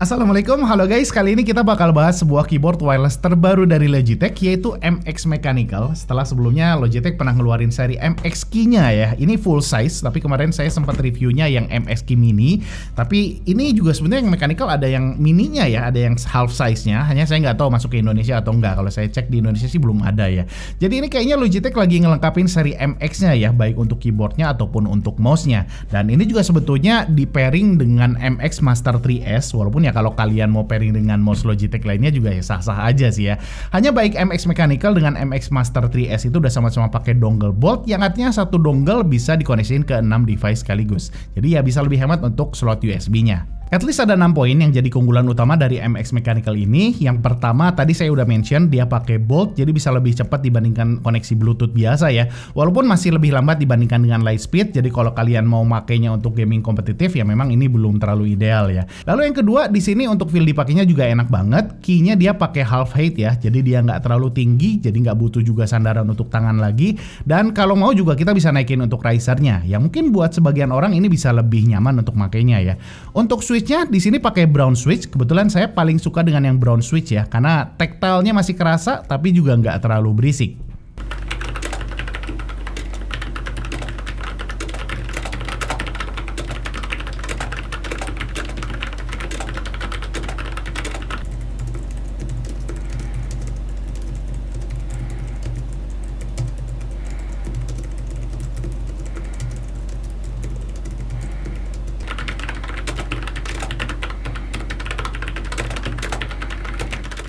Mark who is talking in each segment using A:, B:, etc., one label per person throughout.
A: Assalamualaikum, halo guys. Kali ini kita bakal bahas sebuah keyboard wireless terbaru dari Logitech, yaitu MX Mechanical. Setelah sebelumnya Logitech pernah ngeluarin seri MX Key-nya ya. Ini full size, tapi kemarin saya sempat reviewnya yang MX Key Mini. Tapi ini juga sebenarnya yang Mechanical ada yang mininya ya, ada yang half size-nya. Hanya saya nggak tahu masuk ke Indonesia atau enggak. Kalau saya cek di Indonesia sih belum ada ya. Jadi ini kayaknya Logitech lagi ngelengkapin seri MX-nya ya, baik untuk keyboardnya ataupun untuk mouse-nya. Dan ini juga sebetulnya di pairing dengan MX Master 3S, walaupun ya kalau kalian mau pairing dengan mouse Logitech lainnya juga ya sah-sah aja sih ya. Hanya baik MX Mechanical dengan MX Master 3S itu udah sama-sama pakai dongle bolt, yang artinya satu dongle bisa dikoneksiin ke 6 device sekaligus. Jadi ya bisa lebih hemat untuk slot USB-nya. At least ada 6 poin yang jadi keunggulan utama dari MX Mechanical ini. Yang pertama, tadi saya udah mention dia pakai bolt, jadi bisa lebih cepat dibandingkan koneksi Bluetooth biasa ya. Walaupun masih lebih lambat dibandingkan dengan Lightspeed, jadi kalau kalian mau makainya untuk gaming kompetitif ya memang ini belum terlalu ideal ya. Lalu yang kedua, di sini untuk feel dipakainya juga enak banget. Key-nya dia pakai half height ya, jadi dia nggak terlalu tinggi, jadi nggak butuh juga sandaran untuk tangan lagi. Dan kalau mau juga kita bisa naikin untuk risernya, yang mungkin buat sebagian orang ini bisa lebih nyaman untuk makainya ya. Untuk switchnya di sini pakai brown switch. Kebetulan saya paling suka dengan yang brown switch ya, karena tactile-nya masih kerasa tapi juga nggak terlalu berisik.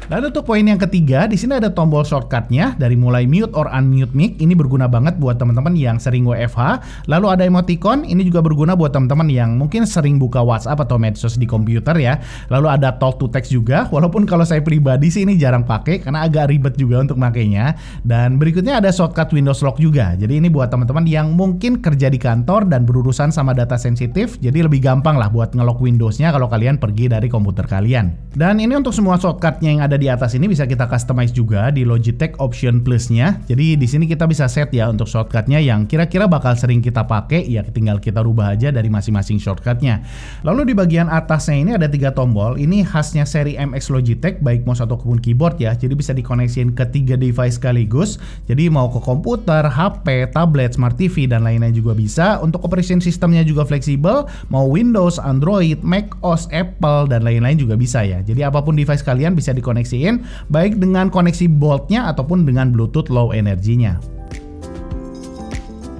A: Dan untuk poin yang ketiga, di sini ada tombol shortcutnya dari mulai mute or unmute mic. Ini berguna banget buat teman-teman yang sering WFH. Lalu ada emoticon, ini juga berguna buat teman-teman yang mungkin sering buka WhatsApp atau medsos di komputer ya. Lalu ada talk to text juga, walaupun kalau saya pribadi sih ini jarang pakai karena agak ribet juga untuk makainya. Dan berikutnya ada shortcut Windows Lock juga. Jadi ini buat teman-teman yang mungkin kerja di kantor dan berurusan sama data sensitif, jadi lebih gampang lah buat ngelock Windows-nya kalau kalian pergi dari komputer kalian. Dan ini untuk semua shortcutnya yang ada di atas ini bisa kita customize juga di Logitech Option Plus-nya. Jadi di sini kita bisa set ya untuk shortcutnya yang kira-kira bakal sering kita pakai, ya tinggal kita rubah aja dari masing-masing shortcutnya. Lalu di bagian atasnya ini ada 3 tombol. Ini khasnya seri MX Logitech, baik mouse ataupun keyboard ya. Jadi bisa dikoneksiin ke 3 device sekaligus. Jadi mau ke komputer, HP, tablet, smart TV dan lain-lain juga bisa. Untuk operation systemnya juga fleksibel, mau Windows, Android, Mac OS, Apple dan lain-lain juga bisa ya. Jadi apapun device kalian bisa dikoneksiin, baik dengan koneksi Bolt-nya ataupun dengan Bluetooth low energinya.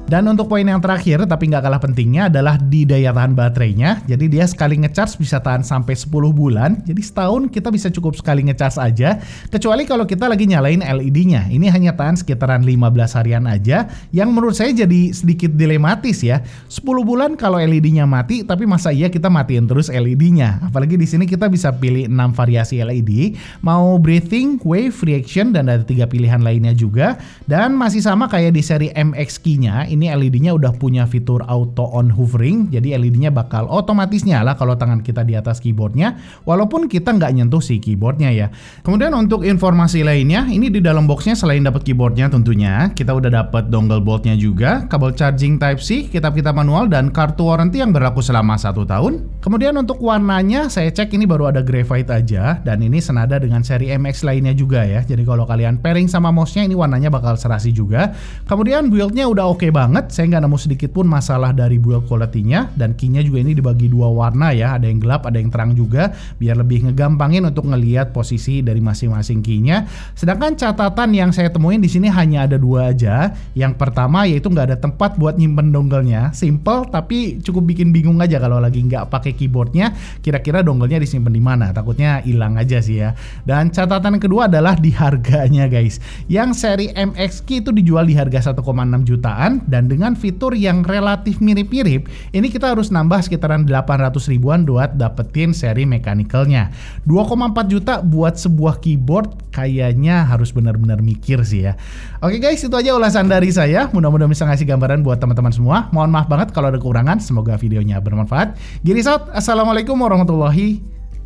A: Dan untuk poin yang terakhir tapi nggak kalah pentingnya adalah di daya tahan baterainya. Jadi dia sekali ngecharge bisa tahan sampai 10 bulan. Jadi setahun kita bisa cukup sekali ngecharge aja. Kecuali kalau kita lagi nyalain LED-nya. Ini hanya tahan sekitaran 15 harian aja. Yang menurut saya jadi sedikit dilematis ya. 10 bulan kalau LED-nya mati, tapi masa iya kita matiin terus LED-nya? Apalagi di sini kita bisa pilih 6 variasi LED. Mau breathing, wave, reaction, dan ada 3 pilihan lainnya juga. Dan masih sama kayak di seri MX Key-nya. Ini LED-nya udah punya fitur auto on hovering, jadi LED-nya bakal otomatis nyala kalau tangan kita di atas keyboardnya, walaupun kita nggak nyentuh si keyboardnya ya. Kemudian untuk informasi lainnya, ini di dalam boxnya selain dapat keyboardnya tentunya, kita udah dapat dongle boltnya juga, kabel charging Type-C, kitab-kitab manual, dan kartu warranty yang berlaku selama 1 tahun. Kemudian untuk warnanya, saya cek ini baru ada graphite aja, dan ini senada dengan seri MX lainnya juga ya. Jadi kalau kalian pairing sama mouse-nya, ini warnanya bakal serasi juga. Kemudian build-nya udah oke banget. Saya nggak nemu sedikit pun masalah dari build quality-nya, dan key-nya juga ini dibagi 2 warna ya, ada yang gelap, ada yang terang juga, biar lebih ngegampangin untuk ngelihat posisi dari masing-masing key-nya. Sedangkan catatan yang saya temuin di sini hanya ada 2 aja. Yang pertama yaitu nggak ada tempat buat nyimpen dongle-nya, simple tapi cukup bikin bingung aja kalau lagi nggak pakai keyboardnya, kira-kira dongle-nya disimpan di mana, takutnya hilang aja sih ya. Dan catatan yang kedua adalah di harganya guys. Yang seri MX Key itu dijual di harga 1,6 jutaan. Dan dengan fitur yang relatif mirip-mirip, ini kita harus nambah sekitaran 800 ribuan buat dapetin seri Mechanicalnya. 2,4 juta buat sebuah keyboard kayaknya harus benar-benar mikir sih ya. Oke guys, itu aja ulasan dari saya. Mudah-mudahan bisa ngasih gambaran buat teman-teman semua. Mohon maaf banget kalau ada kekurangan. Semoga videonya bermanfaat. Giris out. Assalamualaikum warahmatullahi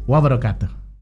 A: wabarakatuh.